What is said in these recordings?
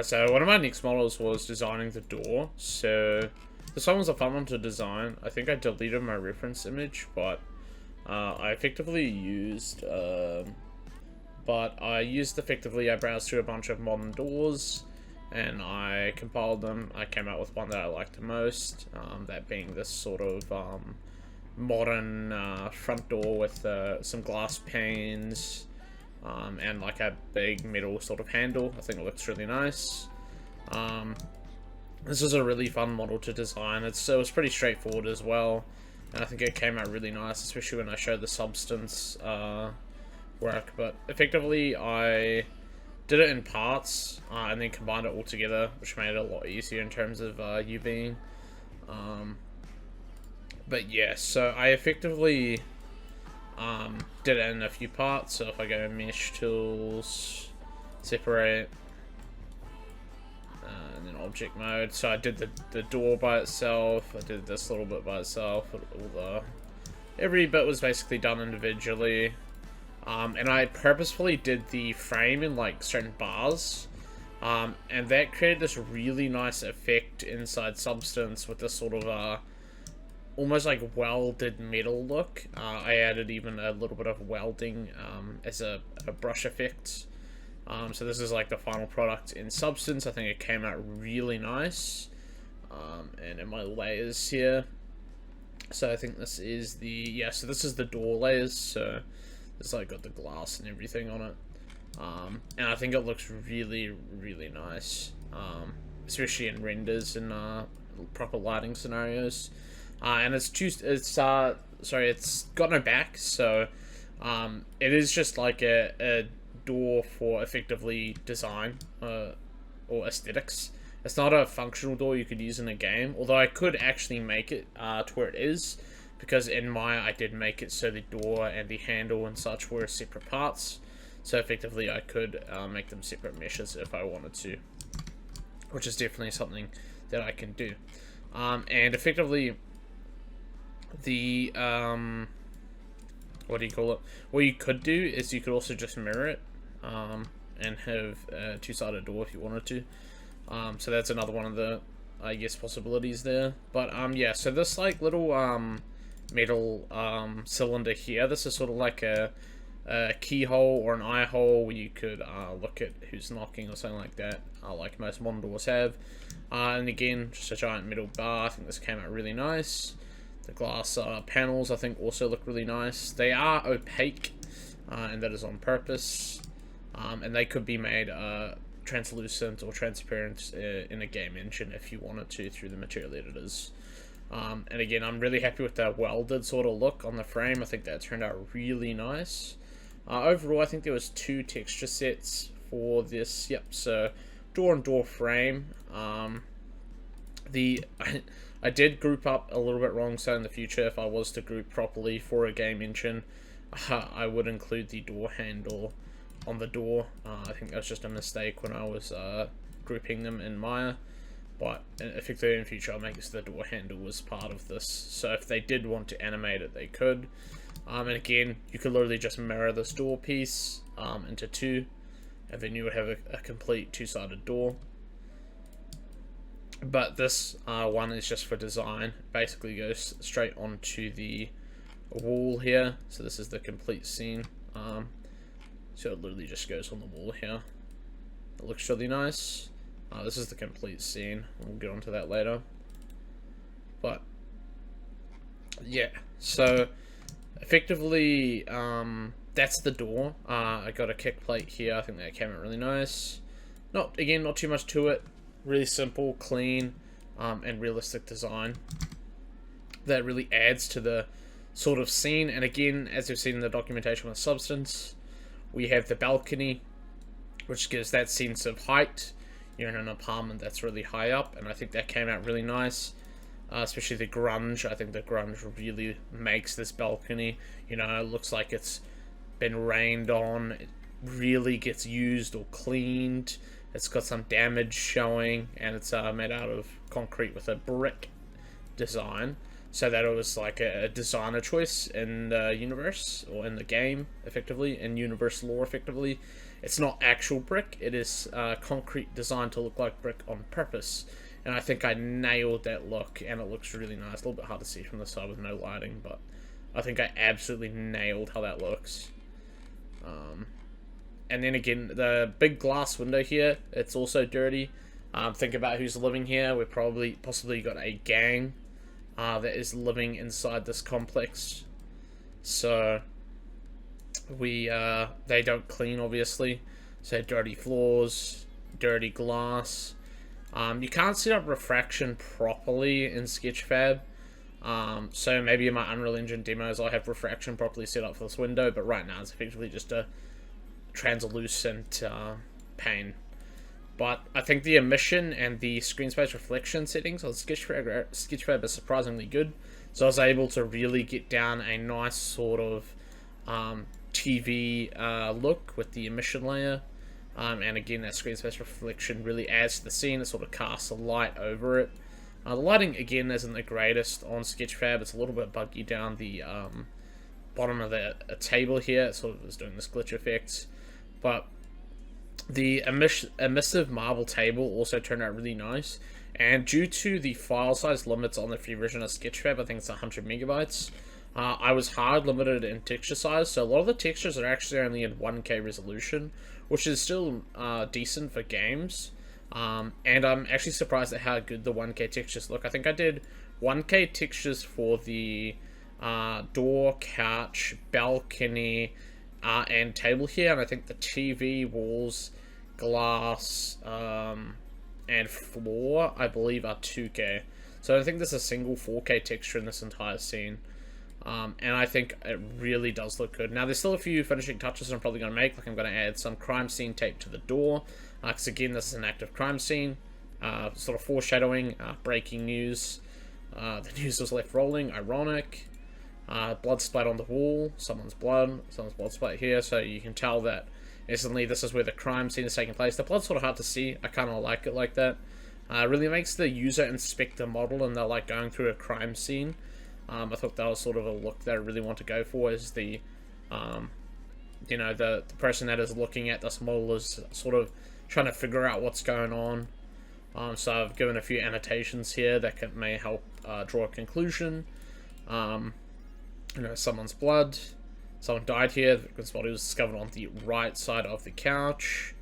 So one of my next models was designing the door. So this one was a fun one to design. I think I deleted my reference image, but I effectively used, I browsed through a bunch of modern doors, and I compiled them. I came out with one that I liked the most, that being this sort of modern front door with some glass panes, and like a big metal sort of handle. I think it looks really nice. This is a really fun model to design. It was pretty straightforward as well, and I think it came out really nice, especially when I showed the substance work. But effectively, I did it in parts and then combined it all together, which made it a lot easier in terms of UVing. But yeah, so I effectively did it in a few parts. So if I go mesh tools, separate, and then object mode. So I did the door by itself. I did this little bit by itself. Every bit was basically done individually. And I purposefully did the frame in like certain bars. And that created this really nice effect inside Substance with this sort of almost like welded metal look. I added even a little bit of welding as a brush effect. So this is like the final product in Substance. I think it came out really nice. And in my layers here. So I think this is so this is the door layers. So it's like got the glass and everything on it. And I think it looks really, really nice. Especially in renders and proper lighting scenarios. And it's got no back, so it is just like a door for effectively design or aesthetics. It's not a functional door you could use in a game, although I could actually make it to where it is, because in Maya I did make it so the door and the handle and such were separate parts, so effectively I could make them separate meshes if I wanted to, which is definitely something that I can do. And effectively the what do you call it? What you could do is you could also just mirror it and have a two-sided door if you wanted to. So that's another one of the, I guess, possibilities there. But yeah, so this like little metal cylinder here, this is sort of like a keyhole or an eye hole where you could look at who's knocking or something like that, like most modern doors have. And again, just a giant metal bar. I think this came out really nice. The glass panels, I think, also look really nice. They are opaque, and that is on purpose. And they could be made translucent or transparent in a game engine if you wanted to through the material editors. And again, I'm really happy with that welded sort of look on the frame. I think that turned out really nice. Overall, I think there was 2 texture sets for this. Yep, so door and door frame. I did group up a little bit wrong, so in the future, if I was to group properly for a game engine, I would include the door handle on the door. I think that was just a mistake when I was grouping them in Maya, but effectively in the future I'll make it so the door handle was part of this, so if they did want to animate it, they could. And again, you could literally just mirror this door piece into 2, and then you would have a complete two-sided door. But this one is just for design. Basically goes straight onto the wall here. So this is the complete scene. So it literally just goes on the wall here. It looks really nice. This is the complete scene. We'll get onto that later. But yeah, so effectively that's the door. I got a kick plate here. I think that came out really nice. Not too much to it. Really simple, clean, and realistic design that really adds to the sort of scene. And again, as we've seen in the documentation with Substance, we have the balcony, which gives that sense of height. You're in an apartment that's really high up, and I think that came out really nice. Especially the grunge. I think the grunge really makes this balcony, you know, it looks like it's been rained on. It really gets used or cleaned. It's got some damage showing, and it's made out of concrete with a brick design. so that it was like a designer choice in the universe, or in the game, effectively, in universe lore, effectively. It's not actual brick, it is concrete designed to look like brick on purpose. And I think I nailed that look, and it looks really nice. A little bit hard to see from the side with no lighting, but I think I absolutely nailed how that looks. And then again, the big glass window here, it's also dirty. Think about who's living here. We've possibly got a gang that is living inside this complex. So they don't clean, obviously. So dirty floors, dirty glass. You can't set up refraction properly in Sketchfab. So maybe in my Unreal Engine demos I'll have refraction properly set up for this window, but right now it's effectively just a translucent pane. But I think the emission and the screen space reflection settings on Sketchfab are surprisingly good. So I was able to really get down a nice sort of TV look with the emission layer. And again, that screen space reflection really adds to the scene. It sort of casts a light over it. The lighting, again, isn't the greatest on Sketchfab. It's a little bit buggy down the bottom of the table here. It sort of is doing this glitch effect. But the emissive marble table also turned out really nice. And due to the file size limits on the free version of Sketchfab, I think it's 100 megabytes, I was hard limited in texture size. So a lot of the textures are actually only in 1K resolution, which is still decent for games. And I'm actually surprised at how good the 1K textures look. I think I did 1K textures for the door, couch, balcony, and table here, and I think the TV, walls, glass, and floor, I believe, are 2K. So I think there's a single 4K texture in this entire scene. And I think it really does look good. Now, there's still a few finishing touches I'm probably going to make. Like, I'm going to add some crime scene tape to the door. Because, again, this is an active crime scene. Sort of foreshadowing, breaking news. The news was left rolling, ironic. Blood splat on the wall, someone's blood splat here, so you can tell that instantly this is where the crime scene is taking place. The blood's sort of hard to see. I kind of like it like that. It really makes the user inspect the model and they're like going through a crime scene. I thought that was sort of a look that I really want to go for, is the the person that is looking at this model is sort of trying to figure out what's going on. So I've given a few annotations here that may help draw a conclusion. Someone's blood. Someone died here. The victim's body was discovered on the right side of the couch.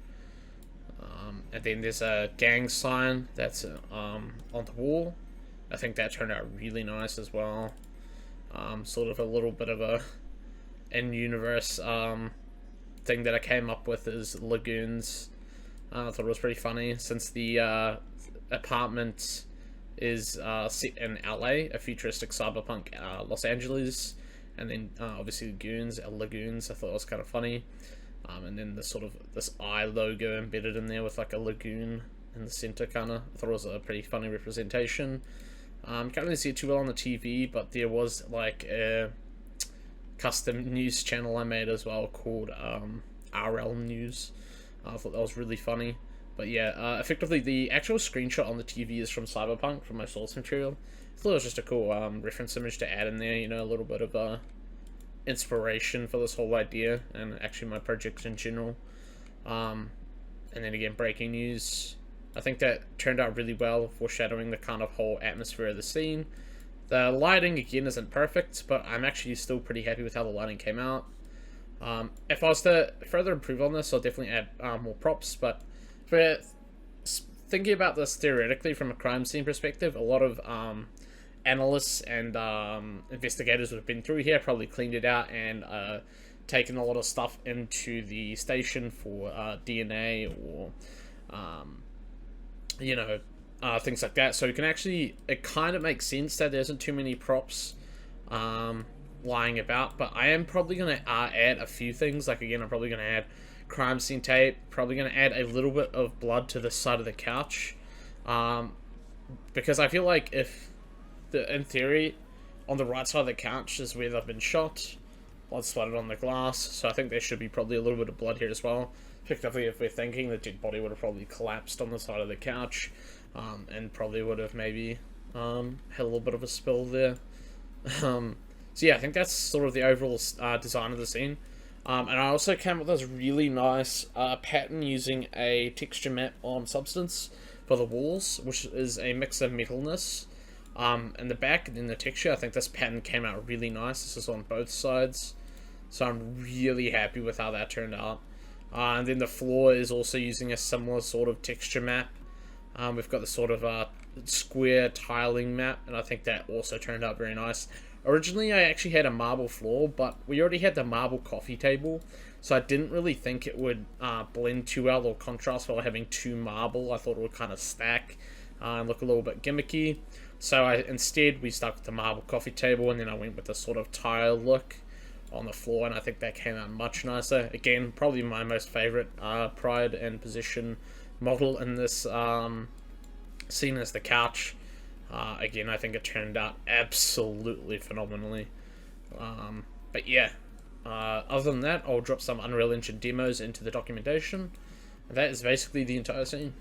And then there's a gang sign that's on the wall. I think that turned out really nice as well. Sort of a little bit of a in-universe thing that I came up with is lagoons. I thought it was pretty funny, since the apartment is set in LA, a futuristic cyberpunk Los Angeles, and then obviously lagoons. I thought it was kind of funny. And then this eye logo embedded in there with like a lagoon in the center, kind of. I thought it was a pretty funny representation. Can't really see it too well on the TV, but there was like a custom news channel I made as well called RL News. I thought that was really funny. But yeah, effectively the actual screenshot on the TV is from Cyberpunk, from my source material. I thought it was just a cool reference image to add in there, a little bit of inspiration for this whole idea, and actually my projects in general. And then again, breaking news. I think that turned out really well, foreshadowing the kind of whole atmosphere of the scene. The lighting, again, isn't perfect, but I'm actually still pretty happy with how the lighting came out. If I was to further improve on this, I'll definitely add more props, but for thinking about this theoretically from a crime scene perspective, a lot of analysts and investigators who have been through here probably cleaned it out and taken a lot of stuff into the station for DNA or things like that. So you can actually, it kind of makes sense that there isn't too many props lying about, but I am probably going to add a few things. Like, again, I'm probably going to add crime scene tape, probably going to add a little bit of blood to the side of the couch, because I feel like in theory, on the right side of the couch is where they've been shot, blood splattered on the glass, so I think there should be probably a little bit of blood here as well. Effectively, if we're thinking, the dead body would have probably collapsed on the side of the couch, and probably would have maybe had a little bit of a spill there. So yeah, I think that's sort of the overall design of the scene. And I also came up with this really nice pattern using a texture map on Substance for the walls, which is a mix of metalness. In the back and in the texture, I think this pattern came out really nice. This is on both sides. So I'm really happy with how that turned out. And then the floor is also using a similar sort of texture map. We've got the sort of square tiling map, and I think that also turned out very nice. Originally, I actually had a marble floor, but we already had the marble coffee table, so I didn't really think it would blend too well or contrast while having two marble. I thought it would kind of stack and look a little bit gimmicky. So instead, we stuck with the marble coffee table, and then I went with the sort of tile look on the floor, and I think that came out much nicer. Again, probably my most favorite pride and position model in this scene is the couch. Again, I think it turned out absolutely phenomenally. But yeah, other than that, I'll drop some Unreal Engine demos into the documentation. That is basically the entire scene.